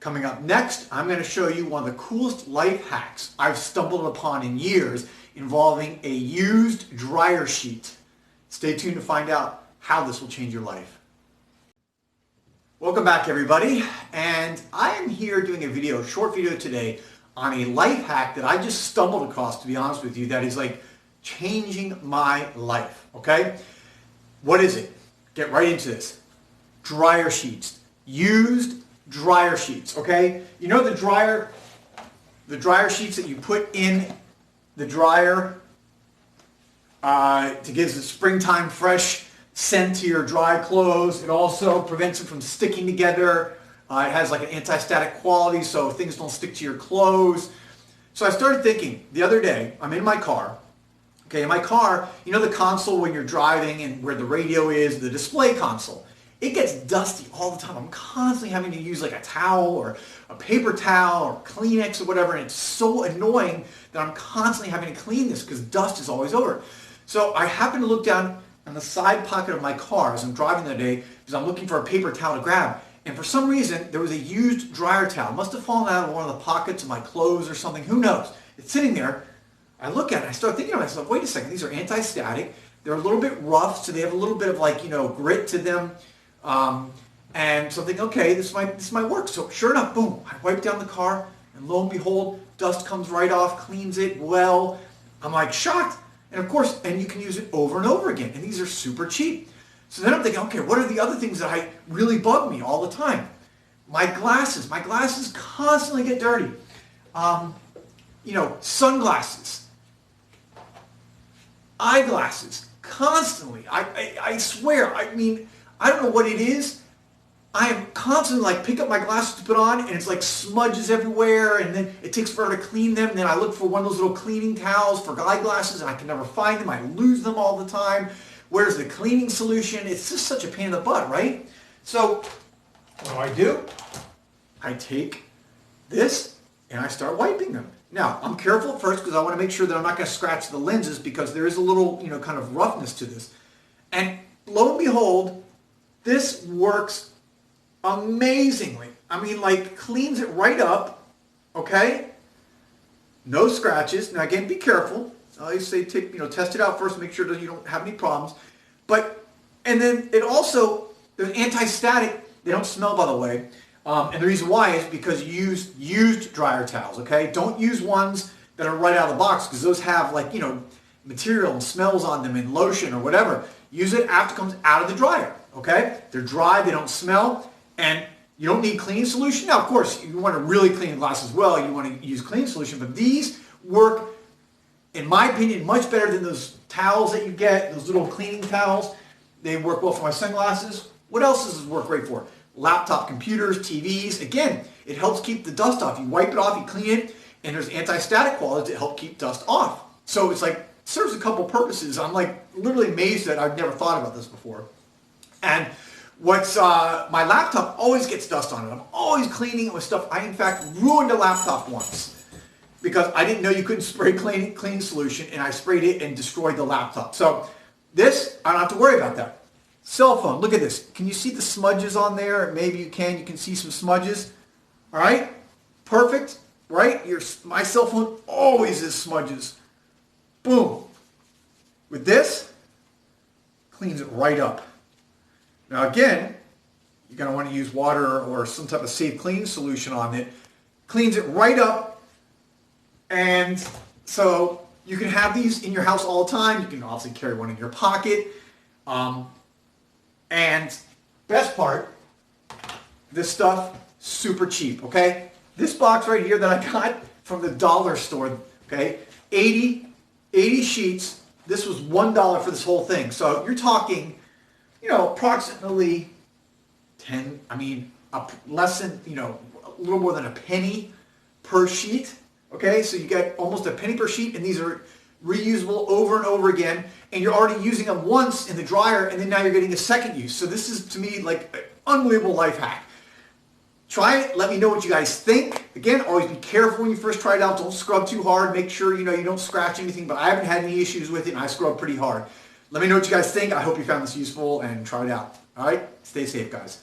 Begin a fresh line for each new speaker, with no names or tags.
Coming up next, I'm going to show you one of the coolest life hacks I've stumbled upon in years involving a used dryer sheet. Stay tuned to find out how this will change your life. Welcome back, everybody, and I am here doing a short video today on a life hack that I just stumbled across, to be honest with you, that is like changing my life, okay? What is it? Get right into this. Dryer sheets. Used dryer sheets, okay? You know the dryer sheets that you put in the dryer to give the springtime fresh scent to your dry clothes. It also prevents them from sticking together. It has like an anti-static quality so things don't stick to your clothes. So I started thinking the other day, I'm in my car. Okay, in my car, you know the console when you're driving and where the radio is, the display console. It gets dusty all the time. I'm constantly having to use like a towel or a paper towel or Kleenex or whatever, and it's so annoying that I'm constantly having to clean this because dust is always over. So I happened to look down on the side pocket of my car as I'm driving that day because I'm looking for a paper towel to grab. And for some reason, there was a used dryer towel. It must have fallen out of one of the pockets of my clothes or something. Who knows? It's sitting there. I look at it. I start thinking to myself, wait a second. These are anti-static. They're a little bit rough, so they have a little bit of like, grit to them. And so I'm thinking, okay, this might work. So sure enough, boom, I wipe down the car, and lo and behold, dust comes right off, cleans it well. I'm like shocked. And of course, and you can use it over and over again. And these are super cheap. So then I'm thinking, okay, what are the other things that really bug me all the time? My glasses constantly get dirty. Sunglasses, eyeglasses, constantly. I swear, I don't know what it is. I am constantly like pick up my glasses to put on and it's like smudges everywhere, and then it takes forever to clean them. And then I look for one of those little cleaning towels for eyeglasses and I can never find them. I lose them all the time. Where's the cleaning solution? It's just such a pain in the butt, right? So what do? I take this and I start wiping them. Now, I'm careful at first because I want to make sure that I'm not going to scratch the lenses because there is a little, kind of roughness to this. And lo and behold, this works amazingly. Cleans it right up, okay? No scratches. Now again, be careful. I always say, test it out first, make sure that you don't have any problems. And then it also, there's anti-static. They don't smell, by the way. And the reason why is because you use used dryer towels, okay? Don't use ones that are right out of the box because those have material and smells on them and lotion or whatever. Use it after it comes out of the dryer, okay? They're dry, they don't smell, and you don't need cleaning solution. Now, of course, you want to really clean the glass as well. You want to use cleaning solution, but these work, in my opinion, much better than those towels that you get, those little cleaning towels. They work well for my sunglasses. What else does this work great for? Laptop computers, TVs. Again, it helps keep the dust off. You wipe it off, you clean it, and there's anti-static qualities to help keep dust off. So it's like, serves a couple purposes. I'm like literally amazed that I've never thought about this before. And my laptop always gets dust on it. I'm always cleaning it with stuff. I, in fact, ruined a laptop once because I didn't know you couldn't spray clean solution, and I sprayed it and destroyed the laptop. So this, I don't have to worry about that. Cell phone, look at this. Can you see the smudges on there? Maybe you can see some smudges. All right, perfect, right? My cell phone always is smudges. Boom. With this, cleans it right up. Now again, you're going to want to use water or some type of safe clean solution on it. Cleans it right up, and so you can have these in your house all the time. You can obviously carry one in your pocket. And best part, this stuff, super cheap, okay? This box right here that I got from the dollar store, okay? 80 sheets. This was $1 for this whole thing. So you're talking, approximately less than, a little more than a penny per sheet. Okay, so you get almost a penny per sheet, and these are reusable over and over again, and you're already using them once in the dryer, and then now you're getting a second use. So this is, to me, like an unbelievable life hack. Try it. Let me know what you guys think. Again, always be careful when you first try it out. Don't scrub too hard. Make sure you don't scratch anything, but I haven't had any issues with it, and I scrub pretty hard. Let me know what you guys think. I hope you found this useful and try it out. All right? Stay safe, guys.